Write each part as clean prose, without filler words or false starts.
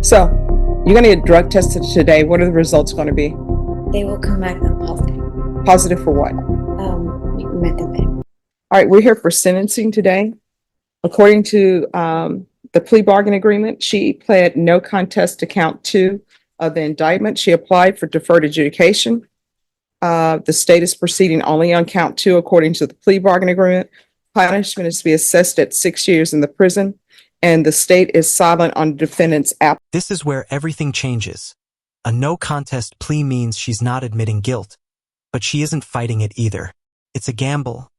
So, you're going to get drug tested today. What are the results going to be? They will come back positive. Positive for what? Methamphetamine. All right, we're here for sentencing today. According to the plea bargain agreement, she pled no contest to count 2 of the indictment. She applied for deferred adjudication. The state is proceeding only on count 2 according to the plea bargain agreement. Punishment is to be assessed at 6 years in the prison, and the state is silent on the defendant's app. This is where everything changes. A no contest plea means she's not admitting guilt, but she isn't fighting it either. It's a gamble,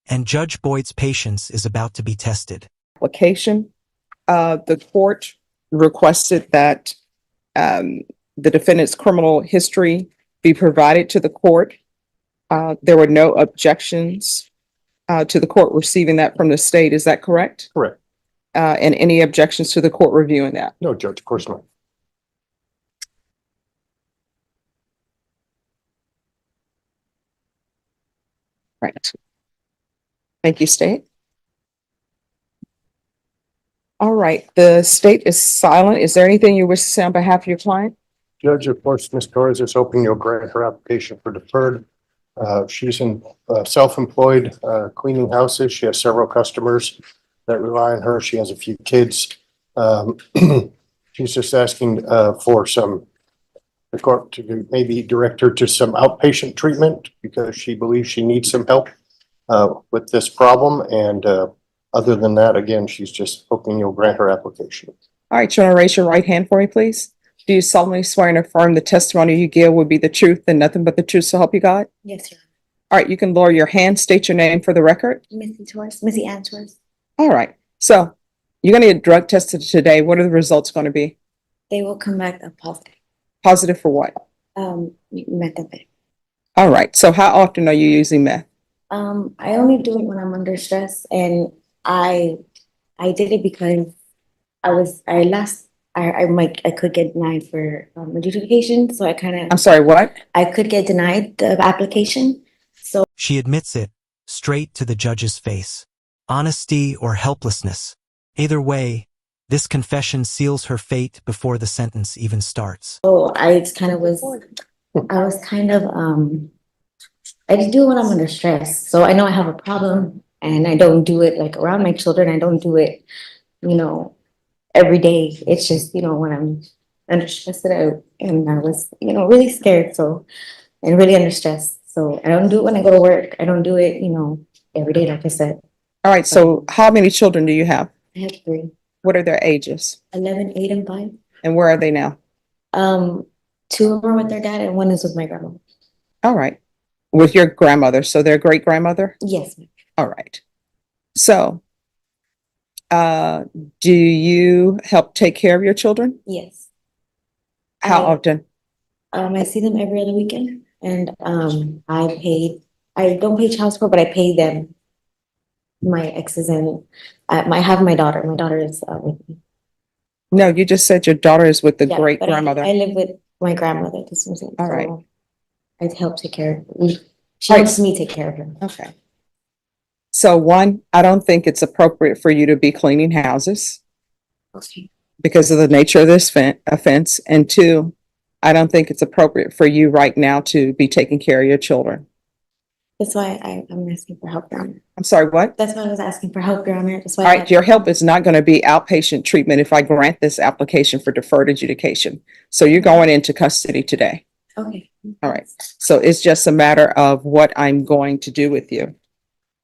and Judge Boyd's patience is about to be tested. Application. The court requested that the defendant's criminal history be provided to the court. There were no objections to the court receiving that from the state. Is that correct? Correct. And any objections to the court reviewing that? No, Judge, of course not. Right. Thank you, state. All right, the state is silent. Is there anything you wish to say on behalf of your client? Judge, of course, Ms. Torres is hoping you'll grant her application for deferred. She's in self-employed cleaning houses. She has several customers that rely on her. She has a few kids. She's just asking for the court to maybe direct her to some outpatient treatment because she believes she needs some help with this problem. And other than that, again, she's just hoping you'll grant her application. All right, you want to raise your right hand for me, please? Do you solemnly swear and affirm the testimony you give will be the truth and nothing but the truth, so help you God? Yes, Your Honor. All right, you can lower your hand, state your name for the record. Missy Torres, Missy Ann Torres. All right, so you're going to get drug tested today. What are the results going to be? They will come back positive. Positive for what? Methamphetamine. All right, so how often are you using meth? I only do it when I'm under stress, and I did it because I could get denied for adjudication, so I'm sorry, what? I could get denied the application. So She admits it, straight to the judge's face. Honesty or helplessness. Either way, this confession seals her fate before the sentence even starts. I just kind of I just do it when I'm under stress. So I know I have a problem, and I don't do it like around my children. I don't do it, every day. It's just, when I'm under stress and I was, really scared. So, and really under stress. So I don't do it when I go to work. I don't do it, every day, like I said. All right, so how many children do you have? I have 3. What are their ages? 11, 8, and 5. And where are they now? 2 of them are with their dad and 1 is with my grandma. All right. With your grandmother, so their great grandmother? Yes, ma'am. All right. So, do you help take care of your children? Yes. How often? I see them every other weekend, and I don't pay child support, but I pay them, my exes, and I have my daughter. My daughter is with me. No, you just said your daughter is with the Yeah, great but grandmother. I live with my grandmother. This was it. All right. So I help take care of her. She Right. helps me take care of her. Okay. So 1, I don't think it's appropriate for you to be cleaning houses Okay. because of the nature of this offense. And 2, I don't think it's appropriate for you right now to be taking care of your children. That's why I'm asking for help, Your Honor. I'm sorry, what? That's why I was asking for help, Your Honor. That's why. All right, your help is not going to be outpatient treatment if I grant this application for deferred adjudication. So you're going into custody today. Okay. All right. So it's just a matter of what I'm going to do with you.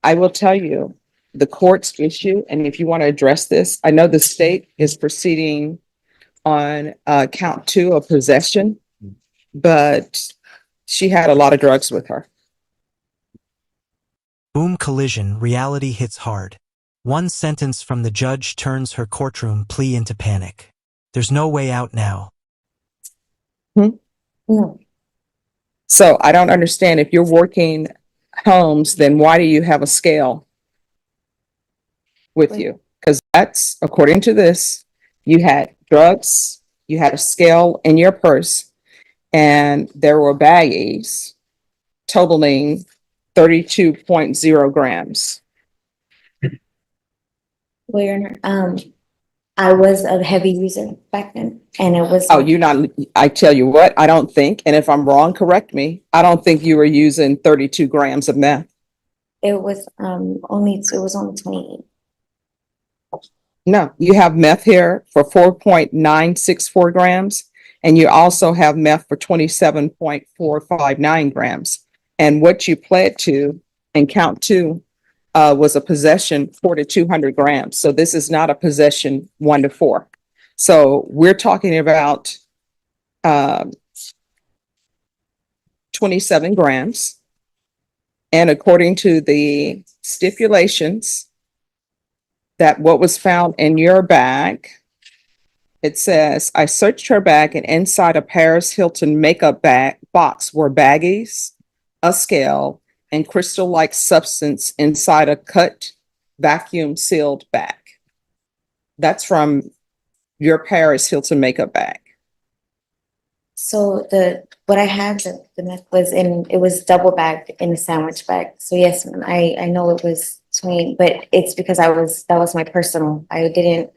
I will tell you the court's issue, and if you want to address this, I know the state is proceeding on count 2 of possession, but she had a lot of drugs with her. Boom collision, reality hits hard. One sentence from the judge turns her courtroom plea into panic. There's no way out now. No. So I don't understand. If you're working homes, then why do you have a scale with you? Because that's, according to this, you had drugs, you had a scale in your purse, and there were baggies totaling 32.0 grams. Well, Your Honor, I was a heavy user back then, and it was. Oh, you're not, I tell you what, I don't think, and if I'm wrong, correct me. I don't think you were using 32 grams of meth. It was it was only 28. No, you have meth here for 4.964 grams, and you also have meth for 27.459 grams. And what you pled to in count two was a possession 4 to 200 grams. So this is not a possession 1 to 4. So we're talking about 27 grams. And according to the stipulations, that what was found in your bag, it says, I searched her bag and inside a Paris Hilton makeup bag box were baggies, a scale, and crystal-like substance inside a cut vacuum sealed bag. That's from your Paris Hilton makeup bag. So what I had, the meth was it was double bagged in a sandwich bag. So yes, ma'am, I know it was 20, but it's because that was my personal. I didn't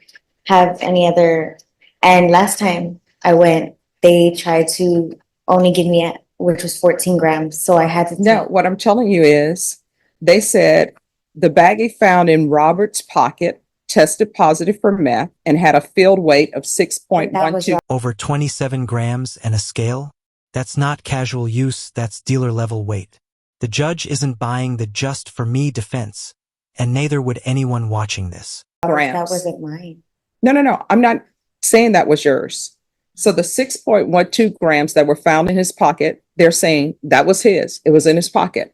have any other. And last time I went, they tried to only give me which was 14 grams. So I had to. No, what I'm telling you is, they said the baggie found in Robert's pocket tested positive for meth and had a field weight of 6.12. Over 27 grams and a scale? That's not casual use, that's dealer level weight. The judge isn't buying the just for me defense, and neither would anyone watching this. That grams. wasn't mine. No. I'm not saying that was yours. So the 6.12 grams that were found in his pocket, they're saying that was his. It was in his pocket.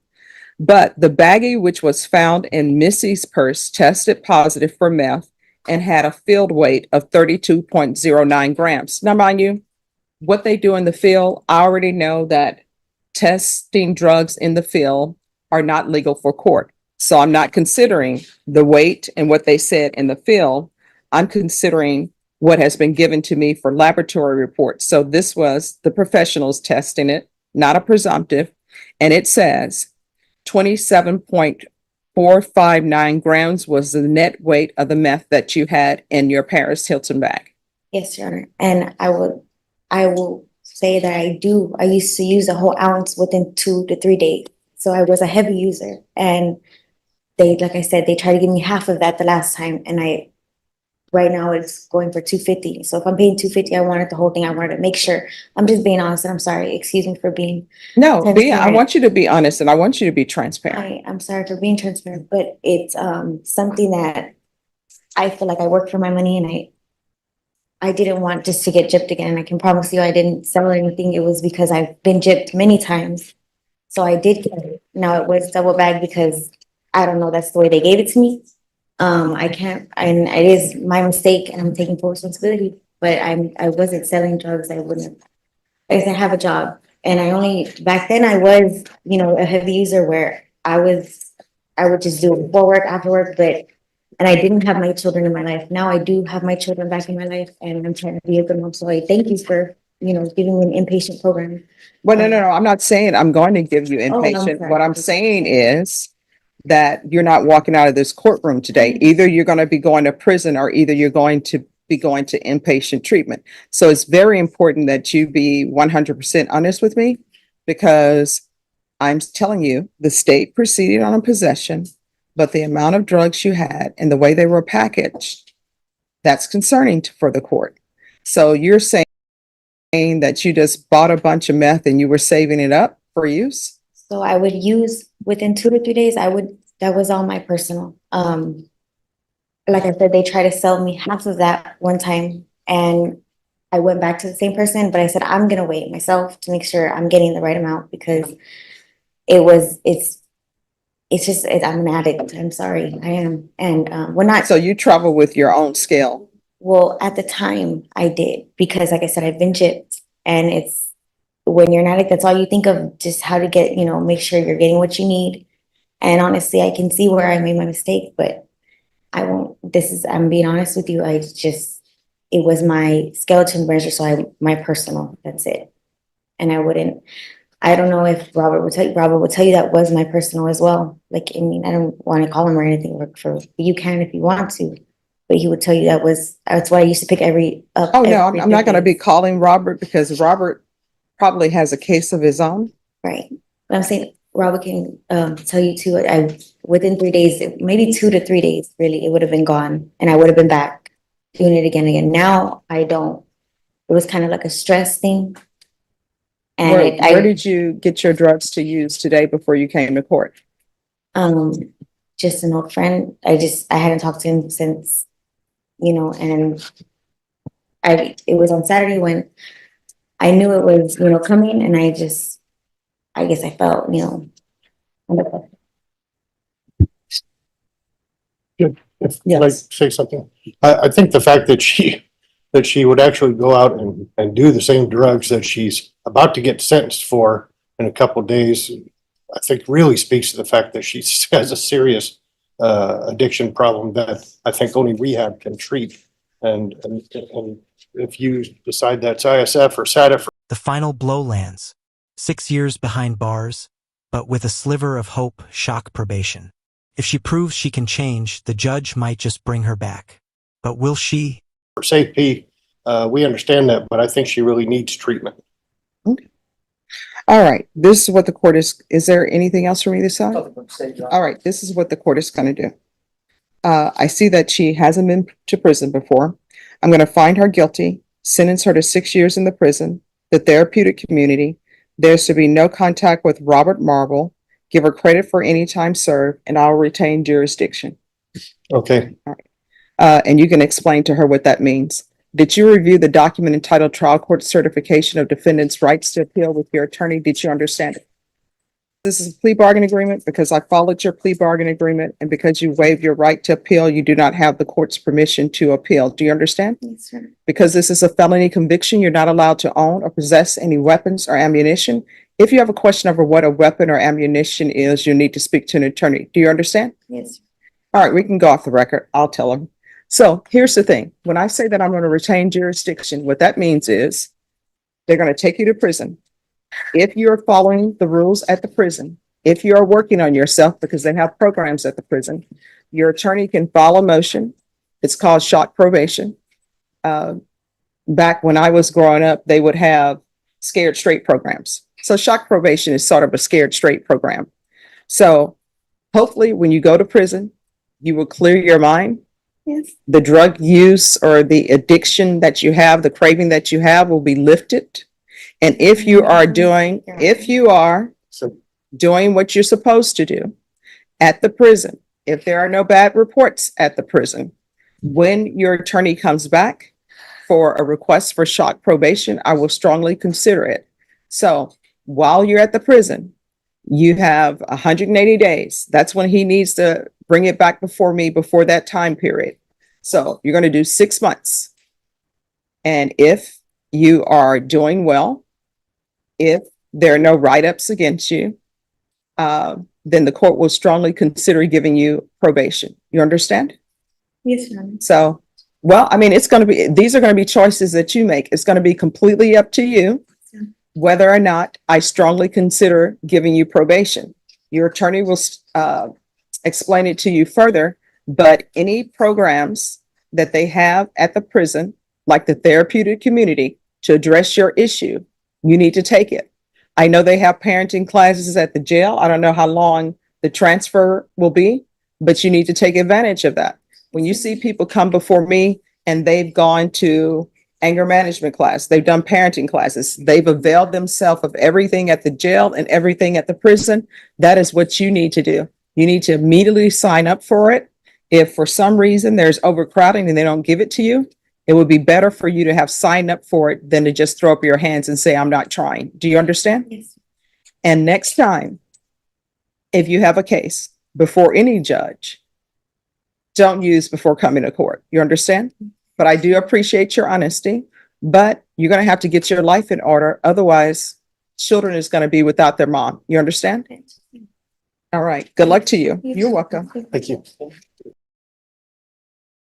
But the baggie, which was found in Missy's purse, tested positive for meth and had a field weight of 32.09 grams. Now, mind you, what they do in the field, I already know that testing drugs in the field are not legal for court. So I'm not considering the weight and what they said in the field. I'm considering what has been given to me for laboratory reports. So this was the professionals testing it, not a presumptive. And it says 27.459 grams was the net weight of the meth that you had in your Paris Hilton bag. Yes, Your Honor. And I will say that I used to use a whole ounce within 2 to 3 days. So I was a heavy user, and like I said, they tried to give me half of that the last time, and right now it's going for $250. So if I'm paying $250, I wanted the whole thing. I wanted to make sure. I'm just being honest, and I'm sorry. Excuse me for being. No, I transparent. want you to be honest and I want you to be transparent. I'm sorry for being transparent, but it's something that I feel like I worked for my money, and I didn't want just to get gypped again. I can promise you I didn't sell anything. It was because I've been gypped many times. So I did get it. Now it was double bagged because I don't know, that's the way they gave it to me. I can't, and it is my mistake and I'm taking full responsibility, but I wasn't selling drugs. I wouldn't, I have a job, and back then I was, a heavy user where I would just do it before work, after work, and I didn't have my children in my life. Now I do have my children back in my life, and I'm trying to be a good mom. So I thank you for, giving me an inpatient program. Well, no. I'm not saying I'm going to give you Oh, no, I'm inpatient. sorry. What I'm saying is that you're not walking out of this courtroom today. Mm-hmm. Either you're going to be going to prison or either you're going to be going to inpatient treatment. So it's very important that you be 100% honest with me, because I'm telling you, the state proceeded on a possession, but the amount of drugs you had and the way they were packaged, that's concerning for the court. So you're saying that you just bought a bunch of meth and you were saving it up for use? So I would use within 2 to 3 days. That was all my personal. Like I said, they tried to sell me half of that one time, and I went back to the same person, but I said, I'm gonna weigh it myself to make sure I'm getting the right amount, because it's just, I'm an addict. I'm sorry, I am. And we're not. So you travel with your own scale? Well, at the time I did, because like I said, I've been gypped, and it's, when you're an addict, that's all you think of, just how to get, make sure you're getting what you need. And honestly, I can see where I made my mistake, but I won't, I'm being honest with you. It was my skeleton measure. So my personal, that's it. And I don't know if Robert would tell you that was my personal as well. Like, I mean, I don't want to call him or anything, you can if you want to, but he would tell you that's why I used to pick up. Oh, no, every I'm not gonna 3 be days. calling Robert because Robert probably has a case of his own. Right. But I'm saying Robert can tell you too, within 3 days, maybe 2 to 3 days, really, it would have been gone and I would have been back doing it again and again. Now I don't. It was kind of like a stress thing. And Where did you get your drugs to use today before you came to court? Just an old friend. I hadn't talked to him since, and it was on Saturday when I knew it was, coming, and I guess I felt, under pressure. If I Yes. say something, I think the fact that she would actually go out and do the same drugs that she's about to get sentenced for in a couple of days, I think really speaks to the fact that she has a serious addiction problem that I think only rehab can treat. And if you decide that's ISF or SADF. The final blow lands. 6 years behind bars, but with a sliver of hope, shock probation. If she proves she can change, the judge might just bring her back. But will she? For safety, we understand that, but I think she really needs treatment. Okay. All right, this is what the court is there anything else from either side? All right, this is what the court is going to do. I see that she hasn't been to prison before. I'm going to find her guilty, sentence her to 6 years in the prison, the therapeutic community. There's to be no contact with Robert Marble. Give her credit for any time served, and I'll retain jurisdiction. Okay. And you can explain to her what that means. Did you review the document entitled Trial Court Certification of Defendant's Rights to Appeal with your attorney? Did you understand it? This is a plea bargain agreement because I followed your plea bargain agreement, and because you waived your right to appeal, you do not have the court's permission to appeal. Do you understand? Yes, sir. Because this is a felony conviction, you're not allowed to own or possess any weapons or ammunition. If you have a question over what a weapon or ammunition is, you need to speak to an attorney. Do you understand? Yes. All right, we can go off the record. I'll tell them. So here's the thing. When I say that I'm going to retain jurisdiction, what that means is they're going to take you to prison. If you're following the rules at the prison, if you're working on yourself, because they have programs at the prison, your attorney can file a motion. It's called shock probation. Back when I was growing up, they would have scared straight programs. So shock probation is sort of a scared straight program. So hopefully when you go to prison, you will clear your mind. Yes. The drug use or the addiction that you have, the craving that you have will be lifted. And if you are doing what you're supposed to do at the prison, if there are no bad reports at the prison, when your attorney comes back for a request for shock probation, I will strongly consider it. So while you're at the prison, you have 180 days. That's when he needs to bring it back before me before that time period. So you're going to do 6 months. And if you are doing well, if there are no write-ups against you, then the court will strongly consider giving you probation. You understand? Yes, ma'am. So, well, I mean, these are going to be choices that you make. It's going to be completely up to you whether or not I strongly consider giving you probation. Your attorney will explain it to you further, but any programs that they have at the prison, like the therapeutic community, to address your issue, you need to take it. I know they have parenting classes at the jail. I don't know how long the transfer will be, but you need to take advantage of that. When you see people come before me and they've gone to anger management class, they've done parenting classes, they've availed themselves of everything at the jail and everything at the prison, that is what you need to do. You need to immediately sign up for it. If for some reason there's overcrowding and they don't give it to you, it would be better for you to have signed up for it than to just throw up your hands and say, I'm not trying. Do you understand? Yes. And next time, if you have a case before any judge, don't use before coming to court. You understand? But I do appreciate your honesty, but you're going to have to get your life in order. Otherwise, children is going to be without their mom. You understand? All right. Good luck to you. You're welcome. Thank you.